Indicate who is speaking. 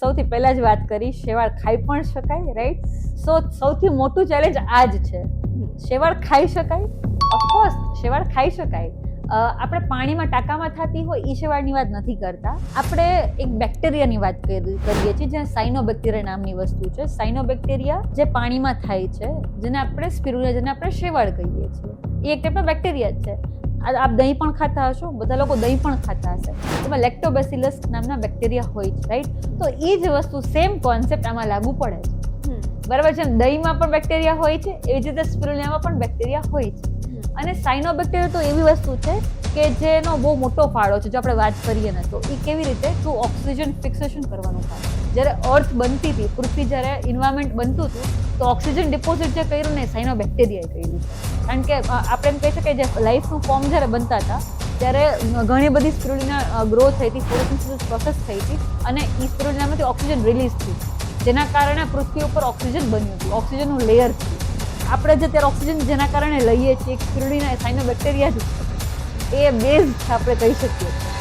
Speaker 1: સૌથી પહેલા જ વાત કરી, શેવાળ ખાઈ પણ શકાય, રાઈટ? સૌથી મોટું ચેલેન્જ આ જ છે. શેવાળ ખાઈ શકાય? ઓફકોર્સ શેવાળ ખાઈ શકાય. આપણે પાણીમાં ટાંકામાં થતી હોય એ શેવાળની વાત નથી કરતા. આપણે એક બેક્ટેરિયાની વાત કરીએ છીએ, જે સાયનોબેક્ટેરિયા નામની વસ્તુ છે. સાયનોબેક્ટેરિયા જે પાણીમાં થાય છે, જેને આપણે સ્પિરુલિના, જેને આપણે શેવાળ કહીએ છીએ, એ એક ટાઈપનો બેક્ટેરિયા જ છે. આપ દહીં પણ ખાતા હશો, બધા લોકો દહીં પણ ખાતા હશે, એમાં લેક્ટોબેસિલસ નામના બેક્ટેરિયા હોય છે, રાઈટ? તો એ જ વસ્તુ, સેમ કોન્સેપ્ટ આમાં લાગુ પડે છે, બરાબર છે? દહીંમાં પણ બેક્ટેરિયા હોય છે, એવી જ રીતે સ્પિરુલિનામાં પણ બેક્ટેરિયા હોય છે. અને સાયનોબેક્ટેરિયા તો એવી વસ્તુ છે કે જેનો બહુ મોટો ફાળો છે. જો આપણે વાત કરીએ ને, તો એ કેવી રીતે, થ્રુ ઓક્સિજન ફિક્સેશન કરવાનું કામ. જ્યારે અર્થ બનતી હતી, પૃથ્વી જ્યારે એન્વાયરમેન્ટ બનતું હતું, તો ઓક્સિજન ડિપોઝિટ જે કર્યું ને, સાયનોબેક્ટેરિયાએ કર્યું છે. કારણ કે આપણે એમ કહી શકીએ, જે લાઈફનું ફોર્મ જ્યારે બનતા હતા, ત્યારે ઘણી બધી સ્પિરુલિના ગ્રો થઈ હતી, ફોટોસિન્થેસિસ પ્રોસેસ થઈ હતી, અને એ સ્પિરુલિનામાંથી ઓક્સિજન રિલીઝ થયું, જેના કારણે પૃથ્વી ઉપર ઓક્સિજન બન્યું હતું, ઓક્સિજનનું લેયર થયું. આપણે જે અત્યારે ઓક્સિજન જેના કારણે લઈએ છીએ, સ્પિરુલિના સાયનોબેક્ટેરિયા જ એ બેઝ આપણે કહી શકીએ છીએ.